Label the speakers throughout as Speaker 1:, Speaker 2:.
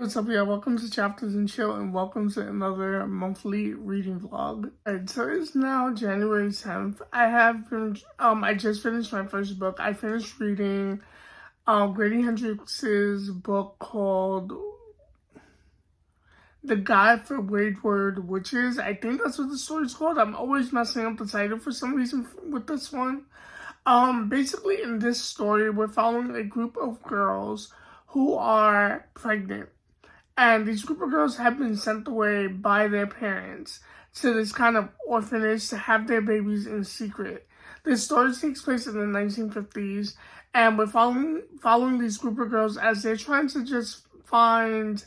Speaker 1: What's up, y'all? Welcome to Chapters and Chill, and welcome to another monthly reading vlog. Alright, so it's now January 10th. I just finished my first book. I finished reading Grady Hendrix's book called This Wayward Witches. I think that's what the story's called. I'm always messing up the title for some reason with this one. Basically in this story, we're following a group of girls who are pregnant. And these group of girls have been sent away by their parents to this kind of orphanage to have their babies in secret. This story takes place in the 1950s, and we're following these group of girls as they're trying to just find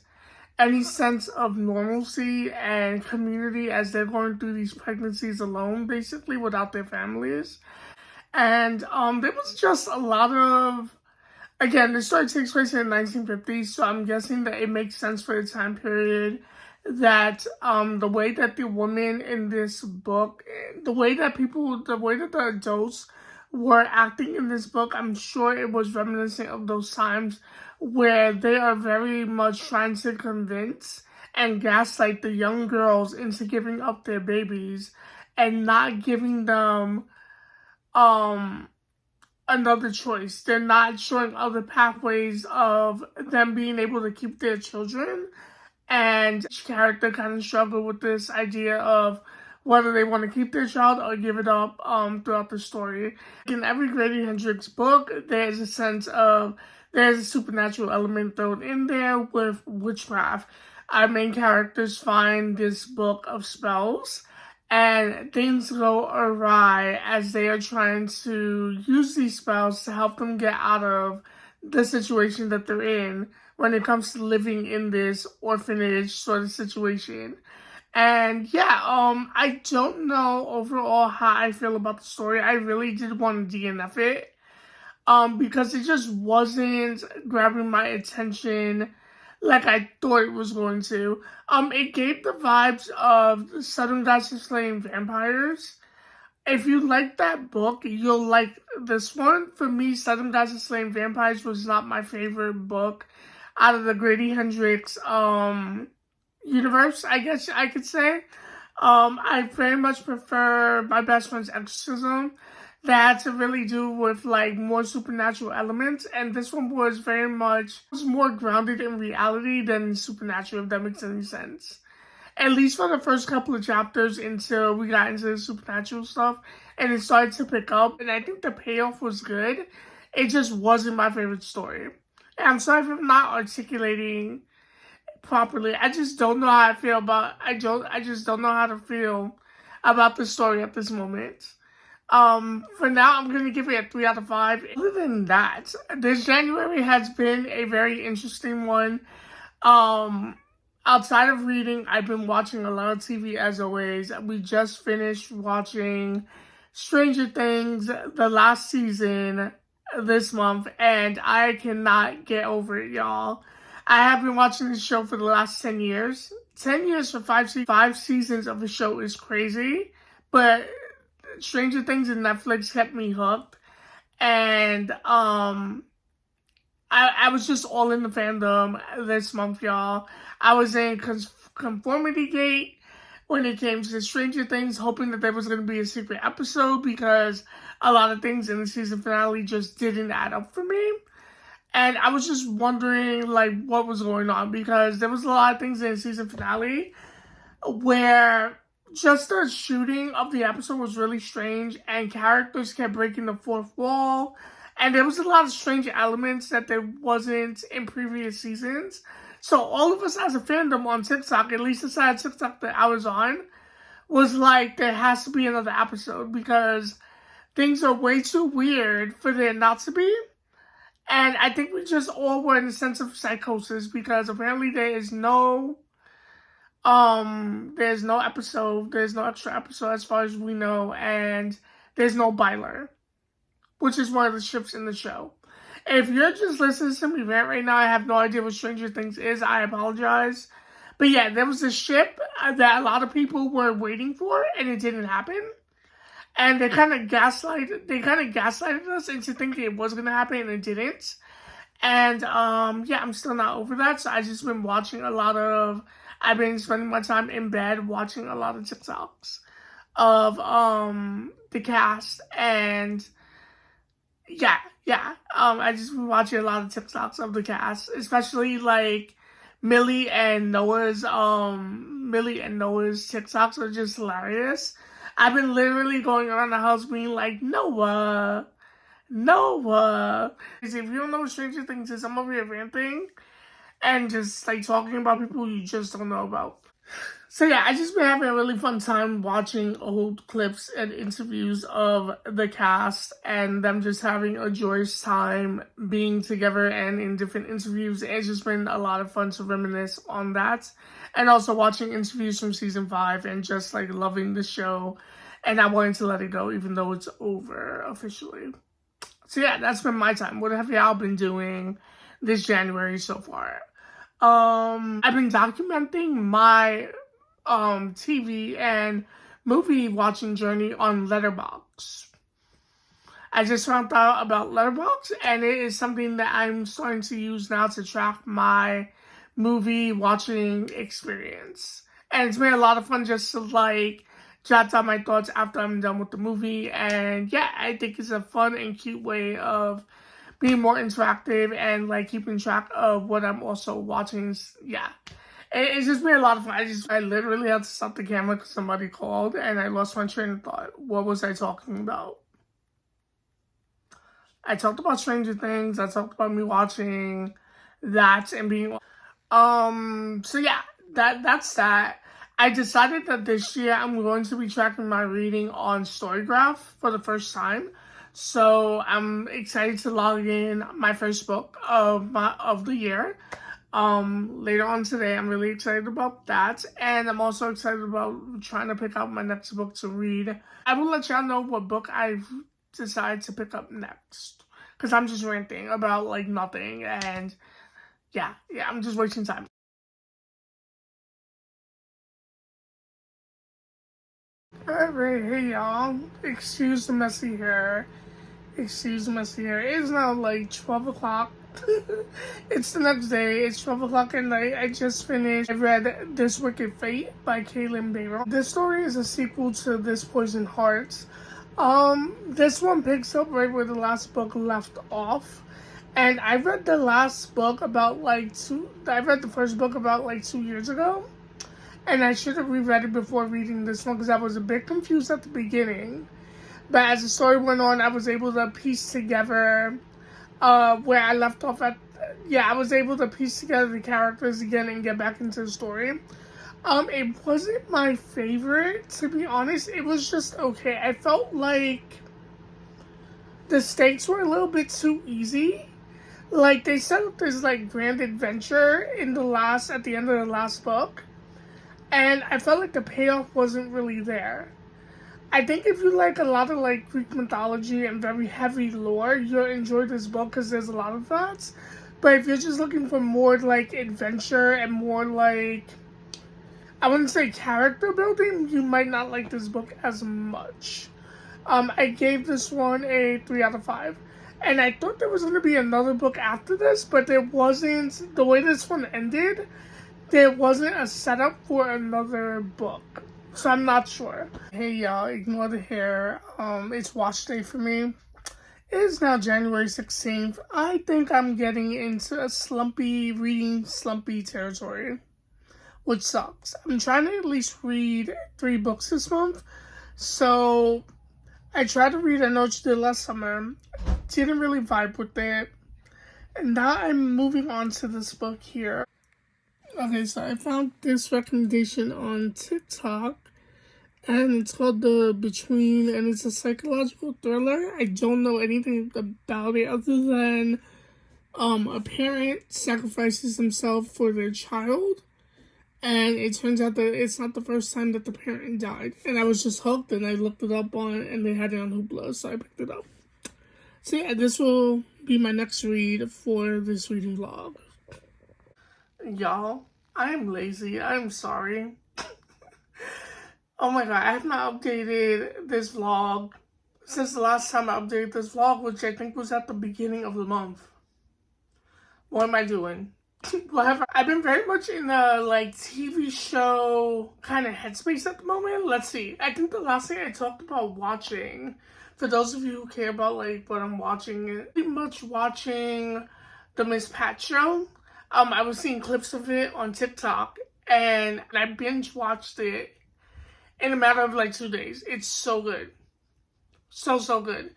Speaker 1: any sense of normalcy and community as they're going through these pregnancies alone, basically, without their families. And there was just a lot of... Again, this story takes place in the 1950s, so I'm guessing that it makes sense for the time period that the way that the women in this book, the way that the adults were acting in this book, I'm sure it was reminiscent of those times where they are very much trying to convince and gaslight the young girls into giving up their babies and not giving them another choice. They're not showing other pathways of them being able to keep their children, and each character kind of struggle with this idea of whether they want to keep their child or give it up throughout the story. In every Grady Hendrix book, there's a supernatural element thrown in there with witchcraft. Our main characters find this book of spells, and things go awry as they are trying to use these spells to help them get out of the situation that they're in when it comes to living in this orphanage sort of situation. And yeah, I don't know overall how I feel about the story. I really did want to DNF it, because it just wasn't grabbing my attention like I thought it was going to. It gave the vibes of Southern Gods of Slaying Vampires. If you like that book, you'll like this one. For me, Southern Gods of Slaying Vampires was not my favorite book out of the Grady Hendrix universe, I guess I could say. I very much prefer My Best Friend's Exorcism. That had to really do with like more supernatural elements, and this one was more grounded in reality than supernatural, if that makes any sense. At least for the first couple of chapters until we got into the supernatural stuff and it started to pick up, and I think the payoff was good. It just wasn't my favorite story. And I'm sorry if I'm not articulating properly. I just don't know how I feel about I just don't know how to feel about the story at this moment. For now, I'm going to give it a 3 out of 5. Other than that, this January has been a very interesting one. Outside of reading, I've been watching a lot of TV as always. We just finished watching Stranger Things, the last season, this month, and I cannot get over it, y'all. I have been watching this show for the last 10 years. 10 years for 5 seasons of a show is crazy, but Stranger Things and Netflix kept me hooked, and I was just all in the fandom this month, y'all. I was in conformity gate when it came to Stranger Things, hoping that there was going to be a secret episode because a lot of things in the season finale just didn't add up for me. And I was just wondering, like, what was going on, because there was a lot of things in the season finale where just the shooting of the episode was really strange, and characters kept breaking the fourth wall, and there was a lot of strange elements that there wasn't in previous seasons. So all of us as a fandom on TikTok, at least the side of TikTok that I was on, was like, there has to be another episode because things are way too weird for there not to be. And I think we just all were in a sense of psychosis because apparently there's no episode, there's no extra episode as far as we know, and there's no Byler, which is one of the ships in the show. If you're just listening to me rant right now, I have no idea what Stranger Things is, I apologize. But yeah, there was a ship that a lot of people were waiting for, and it didn't happen. And they kind of gaslighted us into thinking it was going to happen, and it didn't. And yeah, I'm still not over that. So I've just been I've been spending my time in bed watching a lot of TikToks of the cast. And yeah. I just been watching a lot of TikToks of the cast, especially like Millie and Noah's TikToks are just hilarious. I've been literally going around the house being like, Noah. If you don't know what Stranger Things is, I'm over here ranting and just like talking about people you just don't know about. So yeah, I just been having a really fun time watching old clips and interviews of the cast and them just having a joyous time being together and in different interviews. It's just been a lot of fun to reminisce on that. And also watching interviews from season 5 and just like loving the show and not wanting to let it go even though it's over officially. So yeah, that's been my time. What have y'all been doing this January so far? I've been documenting my TV and movie watching journey on Letterboxd. I just found out about Letterboxd, and it is something that I'm starting to use now to track my movie watching experience. And it's been a lot of fun just to like jot down my thoughts after I'm done with the movie. And yeah, I think it's a fun and cute way of being more interactive and like keeping track of what I'm also watching. Yeah. It's just been a lot of fun. I literally had to stop the camera because somebody called and I lost my train of thought. What was I talking about? I talked about Stranger Things. I talked about me watching that and being so yeah, that's that. I decided that this year I'm going to be tracking my reading on Storygraph for the first time. So I'm excited to log in my first book of the year. Later on today, I'm really excited about that. And I'm also excited about trying to pick out my next book to read. I will let y'all know what book I've decided to pick up next. Because I'm just ranting about like nothing. And yeah, I'm just wasting time. Alright, hey y'all. Excuse the messy hair. It is now like 12 o'clock. It's the next day. It's 12 o'clock at night. I just finished. I read This Wicked Fate by Kaylin Bayron. This story is a sequel to This Poison Heart. This one picks up right where the last book left off. And I read the last book about I read the first book about like 2 years ago. And I should have reread it before reading this one because I was a bit confused at the beginning. But as the story went on, I was able to piece together where I left off at. Yeah, I was able to piece together the characters again and get back into the story. It wasn't my favorite, to be honest. It was just okay. I felt like the stakes were a little bit too easy. Like, they set up this, like, grand adventure at the end of the last book. And I felt like the payoff wasn't really there. I think if you like a lot of like Greek mythology and very heavy lore, you'll enjoy this book because there's a lot of that. But if you're just looking for more like adventure and more like, I wouldn't say character building, you might not like this book as much. I gave this one a 3 out of 5. And I thought there was going to be another book after this, but there wasn't. The way this one ended, there wasn't a setup for another book. So I'm not sure. Hey y'all, ignore the hair. It's wash day for me. It is now January 16th. I think I'm getting into a reading slumpy territory, which sucks. I'm trying to at least read 3 books this month. So I tried to read I Know What You Did Last Summer. Didn't really vibe with it. And now I'm moving on to this book here. Okay, so I found this recommendation on TikTok, and it's called The Between, and it's a psychological thriller. I don't know anything about it other than a parent sacrifices himself for their child, and it turns out that it's not the first time that the parent died. And I was just hooked, and I looked it up and they had it on Hoopla, so I picked it up. So yeah, this will be my next read for this reading vlog. Y'all, I am lazy. I'm sorry. Oh my god, I have not updated this vlog since the last time I updated this vlog, which I think was at the beginning of the month. What am I doing? Whatever. I've been very much in a like TV show kind of headspace at the moment. Let's see. I think the last thing I talked about watching, for those of you who care about like what I'm watching, pretty much watching the Miss Pat show. I was seeing clips of it on TikTok and I binge watched it in a matter of like 2 days. It's so good. So good.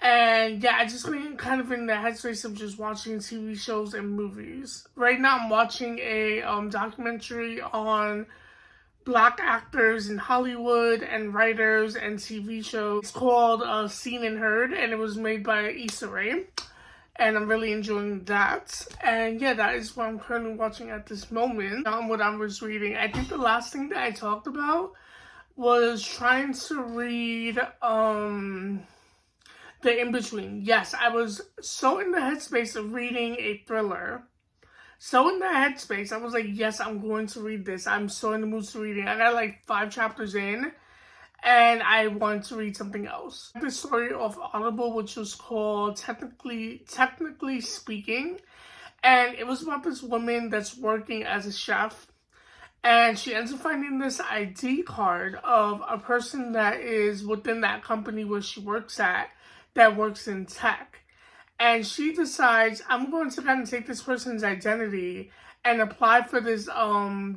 Speaker 1: And yeah, I just been kind of in the headspace of just watching TV shows and movies. Right now I'm watching a documentary on Black actors in Hollywood and writers and TV shows. It's called Seen and Heard, and it was made by Issa Rae. And I'm really enjoying that. And yeah, that is what I'm currently watching at this moment. What I was reading. I think the last thing that I talked about was trying to read The In-Between. Yes, I was so in the headspace of reading a thriller. So in the headspace, I was like, yes, I'm going to read this. I'm so in the mood to reading. I got like 5 chapters in, and I wanted to read something else. The story of Audible, which was called Technically Speaking. And it was about this woman that's working as a chef. And she ends up finding this ID card of a person that is within that company where she works at, that works in tech. And she decides, I'm going to kind of take this person's identity and apply for this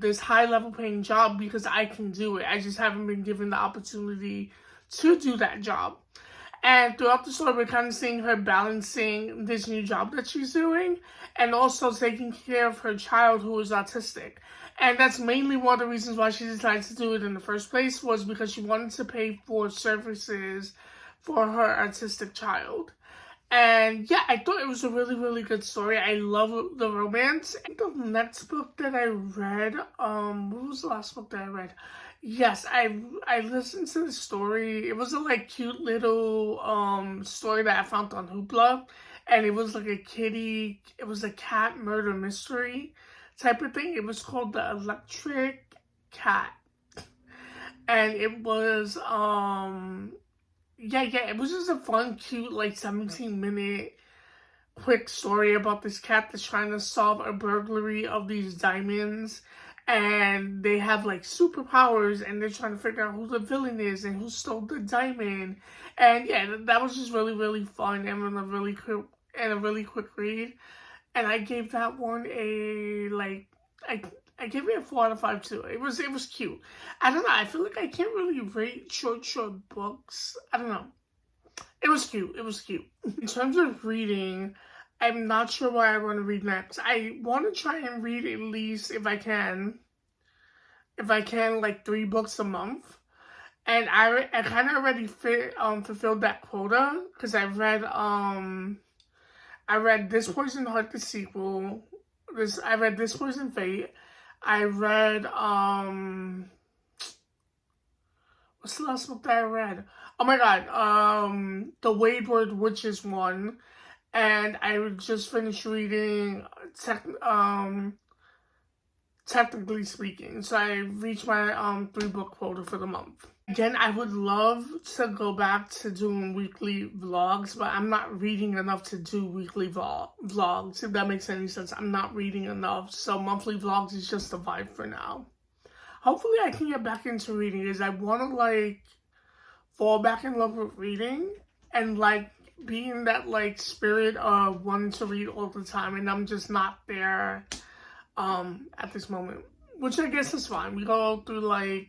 Speaker 1: this high level paying job because I can do it. I just haven't been given the opportunity to do that job. And throughout the story, we're kind of seeing her balancing this new job that she's doing and also taking care of her child who is autistic. And that's mainly one of the reasons why she decided to do it in the first place, was because she wanted to pay for services for her autistic child. And yeah, I thought it was a really good story. I love the romance. And the next book that I read, what was the last book that I read? Yes, I listened to the story. It was a like cute little story that I found on Hoopla, and it was like it was a cat murder mystery type of thing. It was called The Electric Cat. And it was it was just a fun, cute, like 17-minute quick story about this cat that's trying to solve a burglary of these diamonds. And they have like superpowers, and they're trying to figure out who the villain is and who stole the diamond. And yeah, that was just really fun and a really quick read. And I gave that one a I gave it a 4 out of 5 too. It was cute. I don't know. I feel like I can't really rate short books. I don't know. It was cute. In terms of reading, I'm not sure what I want to read next. I want to try and read at least, if I can, like 3 books a month. And I kind of already fulfilled that quota because I read This Poison Heart, the sequel. I read This Poison Fate. I read, what's the last book that I read? Oh my god, The Wayward Witches one. And I just finished reading, Technically Speaking. So I reached my 3-book quota for the month. Again, I would love to go back to doing weekly vlogs, but I'm not reading enough to do weekly vlogs, if that makes any sense. I'm not reading enough, so monthly vlogs is just a vibe for now. Hopefully I can get back into reading, because I want to, like, fall back in love with reading and, like, be in that, like, spirit of wanting to read all the time, and I'm just not there at this moment, which I guess is fine. We go through, like,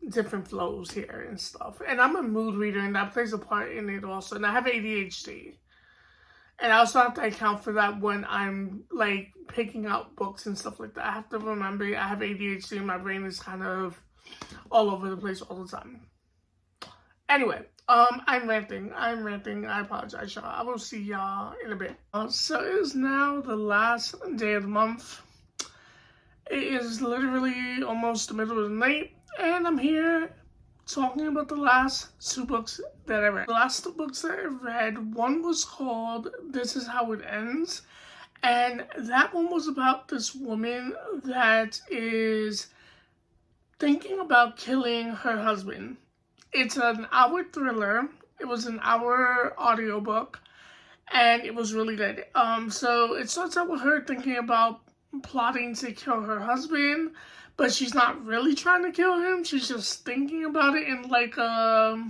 Speaker 1: different flows here and stuff. And I'm a mood reader, and that plays a part in it also. And I have ADHD. And I also have to account for that when I'm, like, picking out books and stuff like that. I have to remember I have ADHD, and my brain is kind of all over the place all the time. Anyway, I'm ranting. I apologize, y'all. I will see y'all in a bit. So it is now the last day of the month. It is literally almost the middle of the night. And I'm here talking about the last 2 books that I read. The last 2 books that I read, one was called This Is How It Ends. And that one was about this woman that is thinking about killing her husband. It's an hour thriller. It was an hour audiobook. and it was really good. So it starts out with her thinking about plotting to kill her husband, but she's not really trying to kill him. She's just thinking about it in like a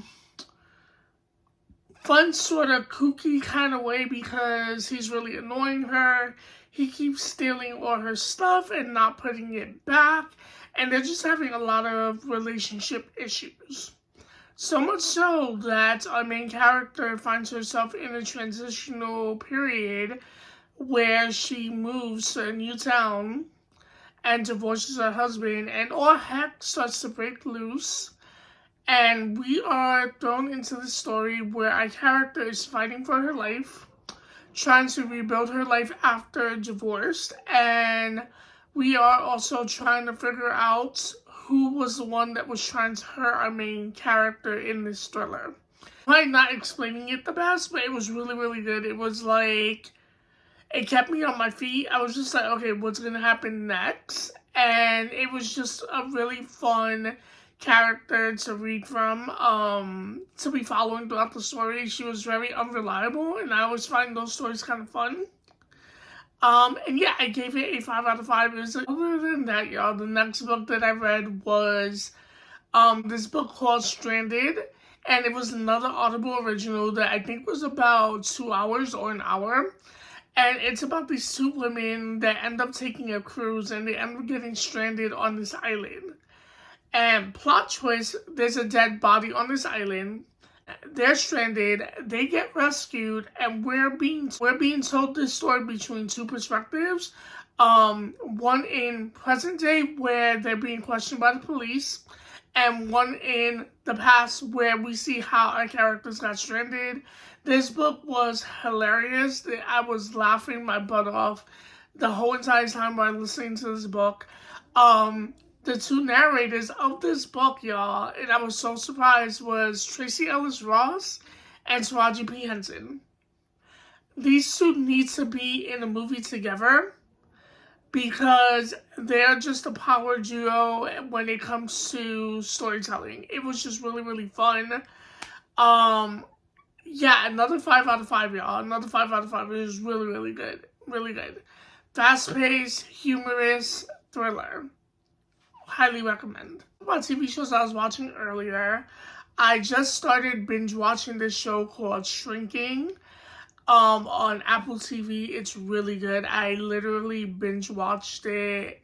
Speaker 1: fun, sort of kooky kind of way because he's really annoying her. He keeps stealing all her stuff and not putting it back, and they're just having a lot of relationship issues. So much so that our main character finds herself in a transitional period where she moves to a new town and divorces her husband, and all heck starts to break loose. And we are thrown into the story where our character is fighting for her life, trying to rebuild her life after divorce, and we are also trying to figure out who was the one that was trying to hurt our main character in this thriller. I'm not explaining it the best, but it was really, really good. It was like, it kept me on my feet. I was just like, okay, what's going to happen next? And it was just a really fun character to read from, to be following throughout the story. She was very unreliable, and I always find those stories kind of fun. And yeah, I gave it a 5 out of 5. Other than that, y'all, the next book that I read was this book called Stranded, and it was another Audible original that I think was about 2 hours or an hour. And it's about these two women that end up taking a cruise, and they end up getting stranded on this island. And plot twist, there's a dead body on this island. They're stranded, they get rescued, and we're being told this story between two perspectives. One in present day where they're being questioned by the police, and one in the past where we see how our characters got stranded. This book was hilarious. I was laughing my butt off the whole entire time while listening to this book. The two narrators of this book, y'all, and I was so surprised, was Tracy Ellis Ross and Taraji P. Henson. These two need to be in a movie together because they're just a power duo when it comes to storytelling. It was just really, really fun. Yeah, another 5 out of 5, y'all. Another 5 out of 5. It was really, really good. Really good. Fast-paced, humorous thriller. Highly recommend. About TV shows I was watching earlier, I just started binge watching this show called Shrinking on Apple TV. It's really good. I literally binge watched it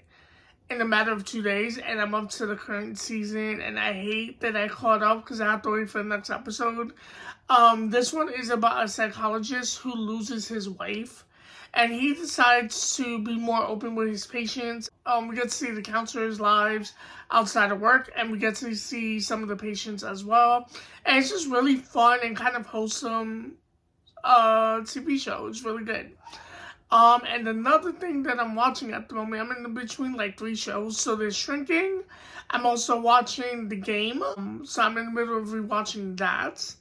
Speaker 1: in a matter of 2 days, and I'm up to the current season, and I hate that I caught up because I have to wait for the next episode. This one is about a psychologist who loses his wife, and he decides to be more open with his patients. We get to see the counselors' lives outside of work, and we get to see some of the patients as well. And it's just really fun and kind of wholesome TV show. It's really good. And another thing that I'm watching at the moment, I'm in between like 3 shows. So there's Shrinking. I'm also watching The Game. So I'm in the middle of rewatching that.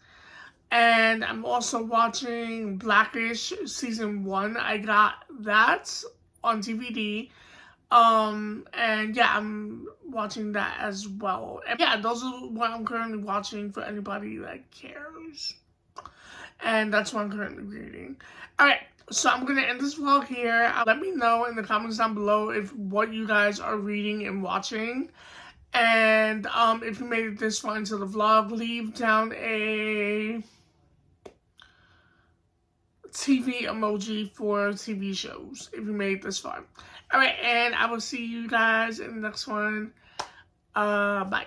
Speaker 1: And I'm also watching Blackish Season 1. I got that on DVD. And yeah, I'm watching that as well. And yeah, those are what I'm currently watching for anybody that cares. And that's what I'm currently reading. Alright, so I'm going to end this vlog here. Let me know in the comments down below what you guys are reading and watching. And if you made it this far into the vlog, leave down a TV emoji for TV shows if you made it this far. Alright, and I will see you guys in the next one. Bye.